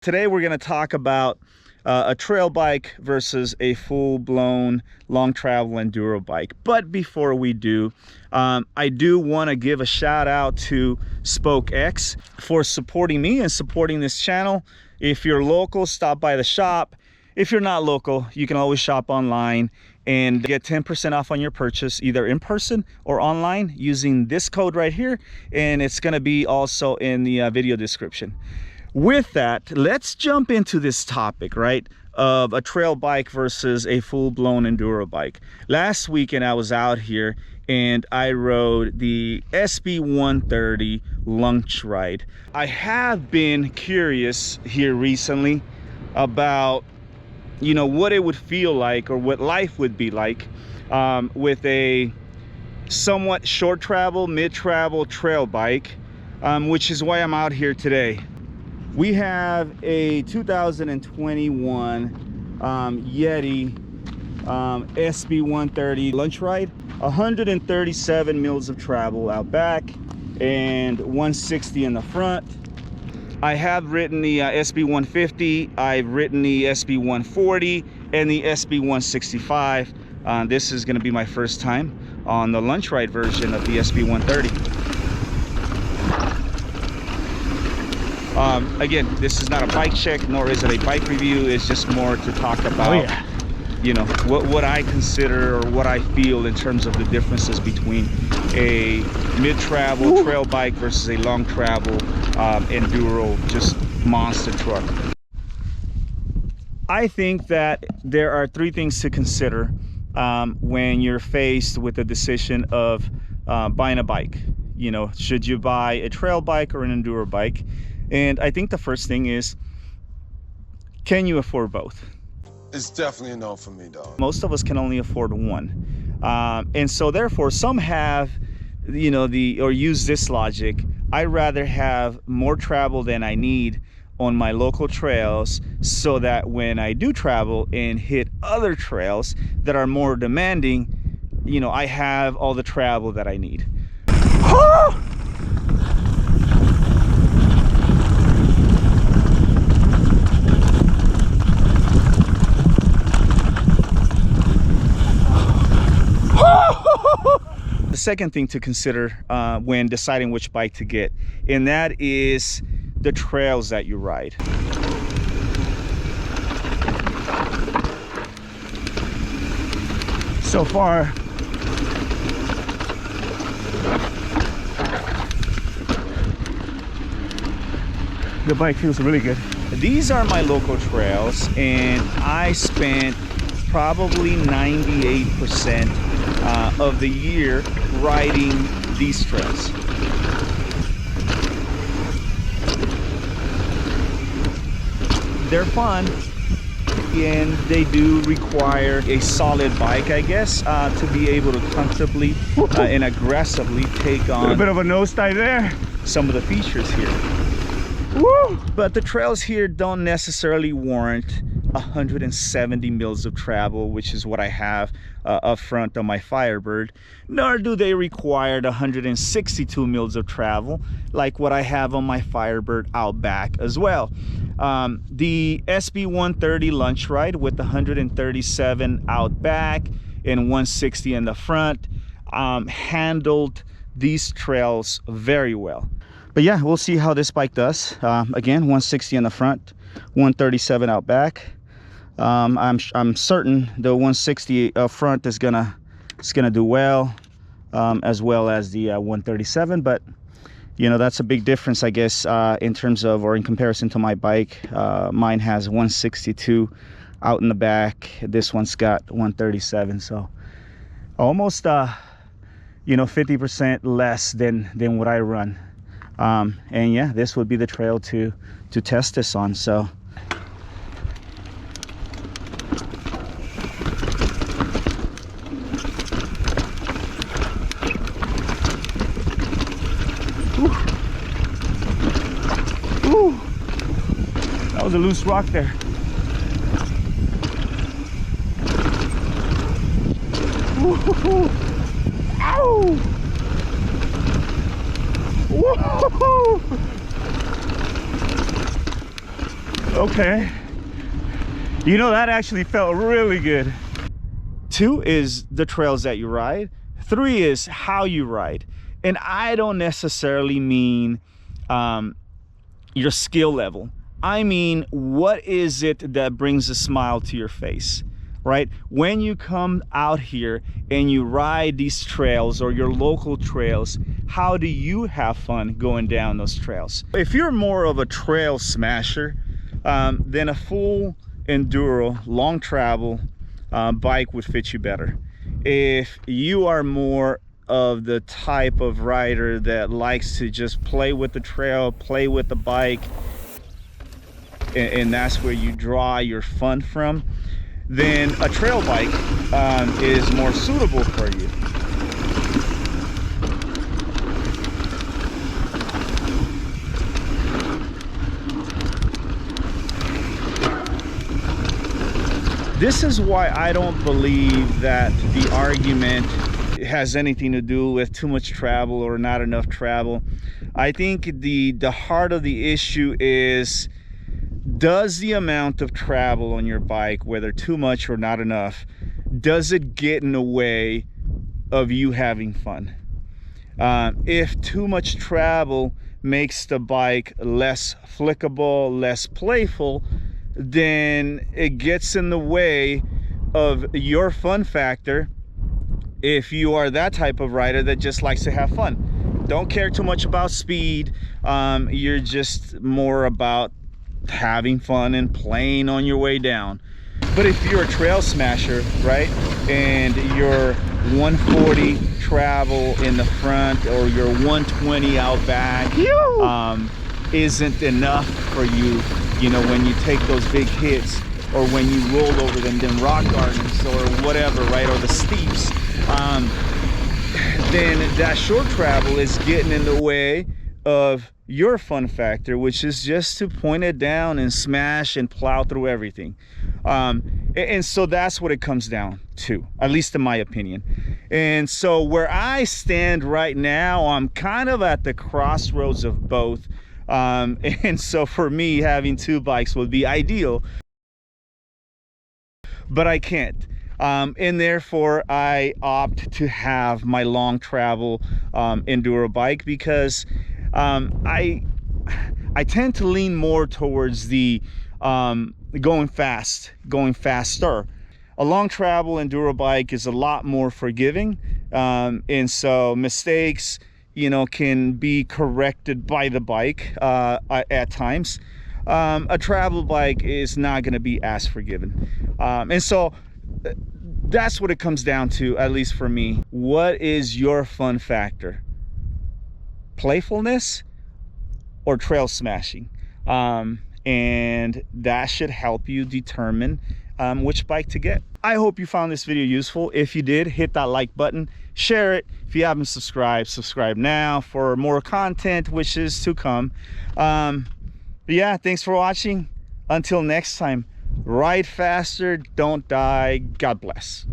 Today we're going to talk about a trail bike versus a full-blown long travel enduro bike. But before we do, I do want to give a shout out to Spoke X for supporting me and supporting this channel. If you're local, stop by the shop. If you're not local, you can always shop online and get 10% off on your purchase, either in person or online, using this code right here, and it's going to be also in the video description. With that, let's jump into this topic, right, of a trail bike versus a full-blown enduro bike. Last weekend I was out here and I rode the SB130 lunch ride. I have been curious here recently about, you know, what it would feel like or what life would be like with a somewhat short travel, mid-travel trail bike, which is why I'm out here today. We have a 2021 Yeti SB130 lunch ride, 137 mils of travel out back and 160 in the front. I have ridden the SB150, I've ridden the SB140 and the SB165. This is going to be my first time on the lunch ride version of the SB130. Again, this is not a bike check, nor is it a bike review. It's just more to talk about, you know, what I consider or what I feel in terms of the differences between a mid-travel trail bike versus a long travel enduro, just monster truck. I think that there are three things to consider when you're faced with the decision of buying a bike. You know, should you buy a trail bike or an enduro bike? And I think the first thing is, can you afford both? It's definitely a no for me, dog. Most of us can only afford one. And so therefore, some have, you know, or use this logic. I'd rather have more travel than I need on my local trails, so that when I do travel and hit other trails that are more demanding, you know, I have all the travel that I need. The second thing to consider when deciding which bike to get, and that is the trails that you ride. So far, the bike feels really good. These are my local trails, and I spent probably 98% of the year riding these trails. They're fun, and they do require a solid bike, I guess, to be able to comfortably and aggressively take on a bit of a nosedive there, some of the features here. Woo! But the trails here don't necessarily warrant 170 mils of travel, which is what I have up front on my Firebird, nor do they require 162 mils of travel like what I have on my Firebird out back as well. The SB130 lunch ride with 137 out back and 160 in the front handled these trails very well. But yeah, we'll see how this bike does. Again, 160 in the front, 137 out back. I'm certain the 160 up front is gonna do well, as well as the 137. But you know, that's a big difference, I guess, in terms of, or in comparison to my bike. Mine has 162 out in the back. This one's got 137, so almost you know, 50% less than what I run. And yeah, this would be the trail to test this on. So that was a loose rock there. Ow! Whoa! Okay. You know, that actually felt really good. 2 is the trails that you ride. 3 is how you ride. And I don't necessarily mean your skill level. I mean, what is it that brings a smile to your face, right? When you come out here and you ride these trails or your local trails, how do you have fun going down those trails? If you're more of a trail smasher, then a full enduro, long travel bike would fit you better. If you are more of the type of rider that likes to just play with the trail, play with the bike, and that's where you draw your fun from, then a trail bike is more suitable for you. This is why I don't believe that the argument has anything to do with too much travel or not enough travel. I think the heart of the issue is, does the amount of travel on your bike, whether too much or not enough, does it get in the way of you having fun? If too much travel makes the bike less flickable, less playful, then it gets in the way of your fun factor. If you are that type of rider that just likes to have fun, don't care too much about speed, you're just more about having fun and playing on your way down. But if you're a trail smasher, right, and your 140 travel in the front or your 120 out back isn't enough for you, you know, when you take those big hits or when you roll over them rock gardens or whatever, right, or the steeps, then that short travel is getting in the way of your fun factor, which is just to point it down and smash and plow through everything. And so that's what it comes down to, at least in my opinion. And so where I stand right now, I'm kind of at the crossroads of both. And so for me, having 2 bikes would be ideal, but I can't. And therefore I opt to have my long travel enduro bike, because I tend to lean more towards the going faster. A long travel enduro bike is a lot more forgiving, and so mistakes, you know, can be corrected by the bike at times. A travel bike is not going to be as forgiving, and so that's what it comes down to, at least for me. What is your fun factor? Playfulness or trail smashing? And that should help you determine which bike to get. I hope you found this video useful. If you did, hit that like button, share it. If you haven't subscribed, subscribe now for more content, which is to come. Yeah, thanks for watching. Until next time, ride faster, don't die. God bless.